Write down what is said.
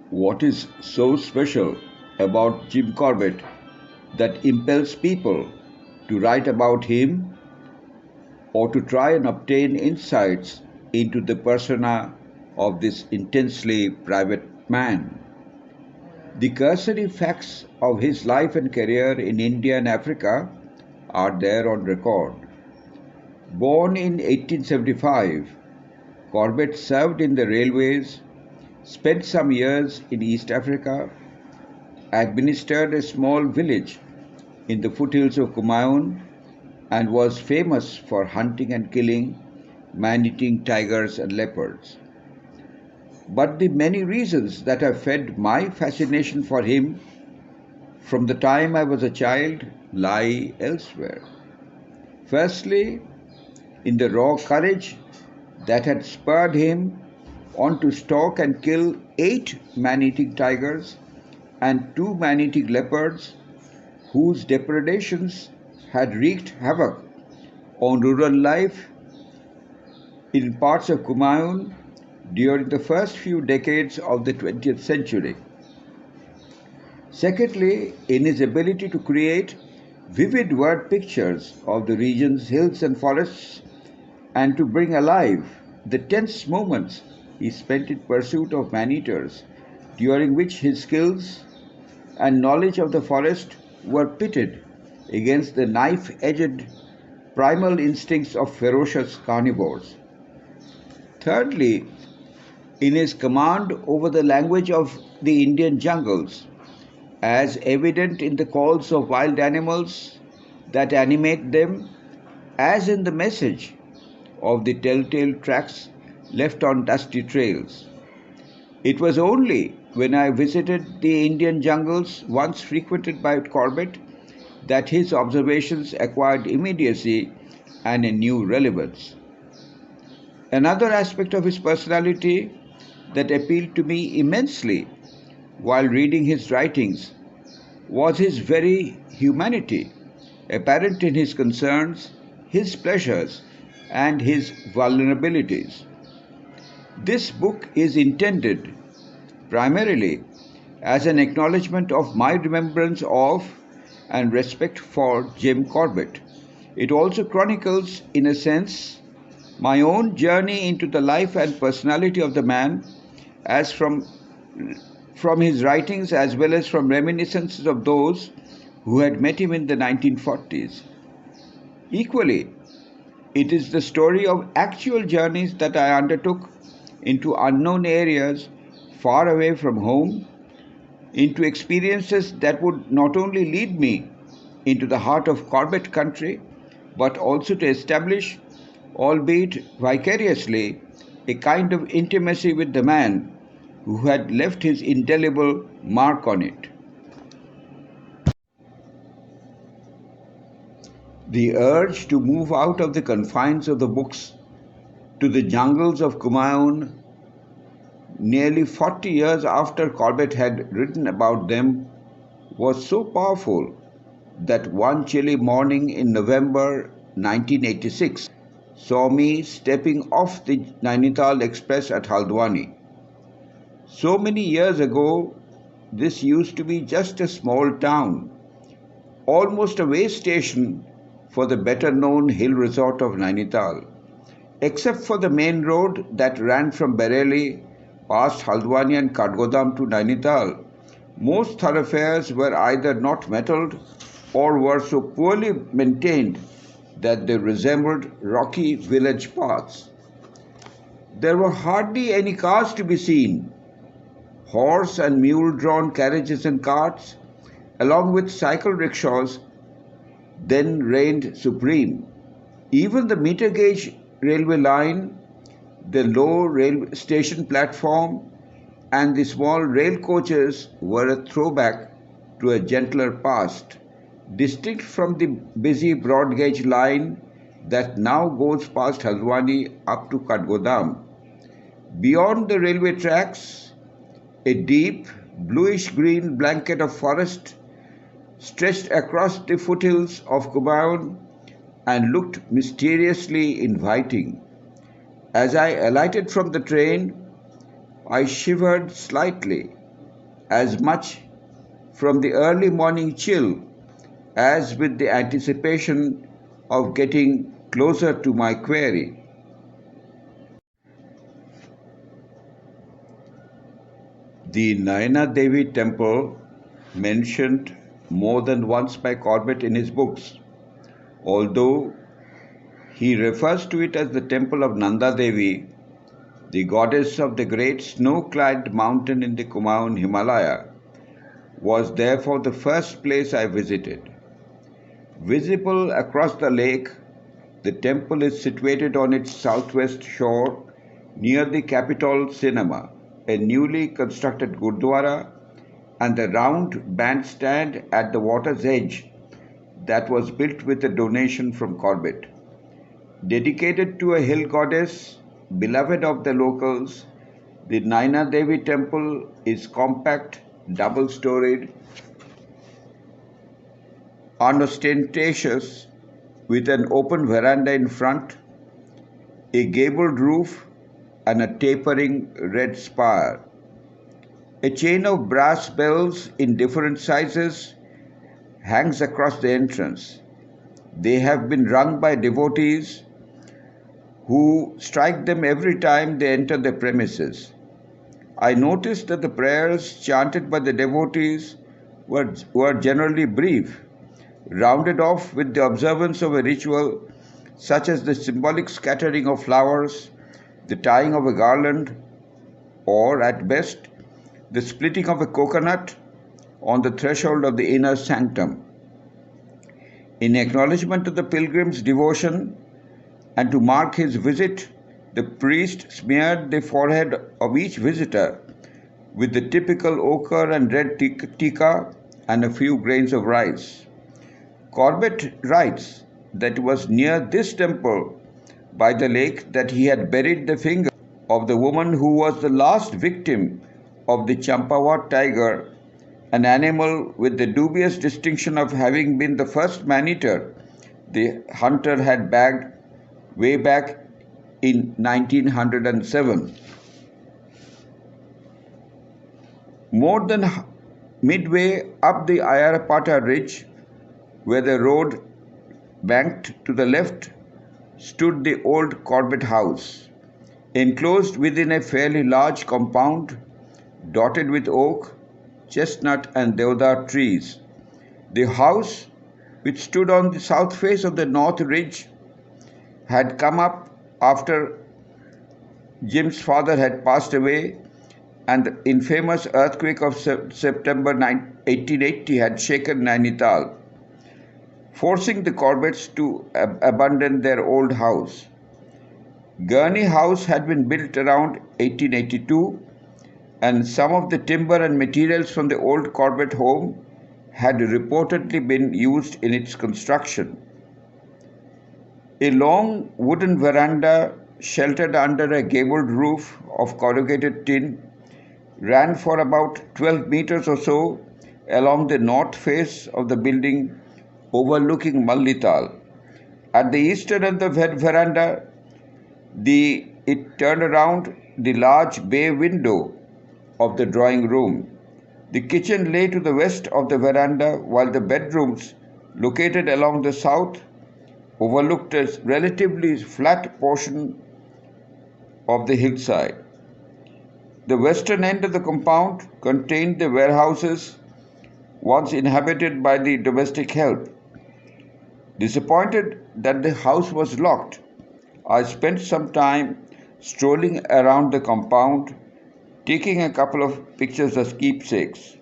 What is so special about Jim Corbett that impels people to write about him or to try and obtain insights into the persona of this intensely private man? The cursory facts of his life and career in India and Africa are there on record. Born in 1875, Corbett served in the railways, spent some years in East Africa, administered a small village in the foothills of Kumaun, and was famous for hunting and killing man-eating tigers and leopards. But the many reasons that have fed my fascination for him from the time I was a child lie elsewhere. Firstly, in the raw courage that had spurred him on to stalk and kill 8 man-eating tigers and 2 man-eating leopards whose depredations had wreaked havoc on rural life in parts of Kumaun during the first few decades of the 20th century. Secondly, in his ability to create vivid word pictures of the region's hills and forests and to bring alive the tense moments he spent in pursuit of man-eaters, during which his skills and knowledge of the forest were pitted against the knife-edged primal instincts of ferocious carnivores. Thirdly, in his command over the language of the Indian jungles, as evident in the calls of wild animals that animate them, as in the message of the telltale tracks left on dusty trails. It was only when I visited the Indian jungles once frequented by Corbett that his observations acquired immediacy and a new relevance. Another aspect of his personality that appealed to me immensely while reading his writings was his very humanity, apparent in his concerns, his pleasures, and his vulnerabilities. This book is intended primarily as an acknowledgement of my remembrance of and respect for Jim Corbett. It also chronicles, in a sense, my own journey into the life and personality of the man, as from his writings as well as from reminiscences of those who had met him in the 1940s. Equally, it is the story of actual journeys that I undertook into unknown areas far away from home, into experiences that would not only lead me into the heart of Corbett country, but also to establish, albeit vicariously, a kind of intimacy with the man who had left his indelible mark on it. The urge to move out of the confines of the books to the jungles of Kumaun, nearly 40 years after Corbett had written about them, was so powerful that one chilly morning in November 1986 saw me stepping off the Nainital Express at Haldwani. So many years ago, this used to be just a small town, almost a way station for the better-known hill resort of Nainital. Except for the main road that ran from Bareilly past Haldwani and Kathgodam to Nainital, most thoroughfares were either not metalled or were so poorly maintained that they resembled rocky village paths. There were hardly any cars to be seen. Horse and mule-drawn carriages and carts, along with cycle rickshaws, then reigned supreme. Even the meter gauge railway line, the low rail station platform, and the small rail coaches were a throwback to a gentler past, distinct from the busy broad gauge line that now goes past Haldwani up to Kathgodam. Beyond the railway tracks, a deep bluish-green blanket of forest stretched across the foothills of Kumaun and looked mysteriously inviting. As I alighted from the train, I shivered slightly as much from the early morning chill as with the anticipation of getting closer to my quarry. The Nayana Devi temple, mentioned more than once by Corbett in his books, although he refers to it as the temple of Nanda Devi, the goddess of the great snow-clad mountain in the Kumaon Himalaya, was therefore the first place I visited. Visible across the lake, the temple is situated on its southwest shore near the Capitol Cinema, a newly constructed Gurdwara, and the round bandstand at the water's edge that was built with a donation from Corbett. Dedicated to a hill goddess, beloved of the locals, the Nayana Devi temple is compact, double-storied, unostentatious, with an open veranda in front, a gabled roof, and a tapering red spire. A chain of brass bells in different sizes hangs across the entrance. They have been rung by devotees who strike them every time they enter the premises. I noticed that the prayers chanted by the devotees were generally brief, rounded off with the observance of a ritual such as the symbolic scattering of flowers, the tying of a garland, or at best, the splitting of a coconut on the threshold of the inner sanctum. In acknowledgement of the pilgrim's devotion and to mark his visit, the priest smeared the forehead of each visitor with the typical ochre and red tikka and a few grains of rice. Corbett writes that it was near this temple by the lake that he had buried the finger of the woman who was the last victim of the Champawat tiger, an animal with the dubious distinction of having been the first man-eater the hunter had bagged way back in 1907. More than midway up the Ayarapata ridge, where the road banked to the left, stood the old Corbett house, enclosed within a fairly large compound dotted with oak, chestnut and deodar trees. The house, which stood on the south face of the north ridge, had come up after Jim's father had passed away and the infamous earthquake of September 1880 had shaken Nainital, forcing the Corbetts to abandon their old house. Gurney House had been built around 1882, and some of the timber and materials from the old Corbett home had reportedly been used in its construction. A long wooden veranda sheltered under a gabled roof of corrugated tin ran for about 12 meters or so along the north face of the building overlooking Mallital. At the eastern end of the veranda, it turned around the large bay window of the drawing room. The kitchen lay to the west of the veranda, while the bedrooms, located along the south, overlooked a relatively flat portion of the hillside. The western end of the compound contained the warehouses once inhabited by the domestic help. Disappointed that the house was locked, I spent some time strolling around the compound, taking a couple of pictures as keepsakes.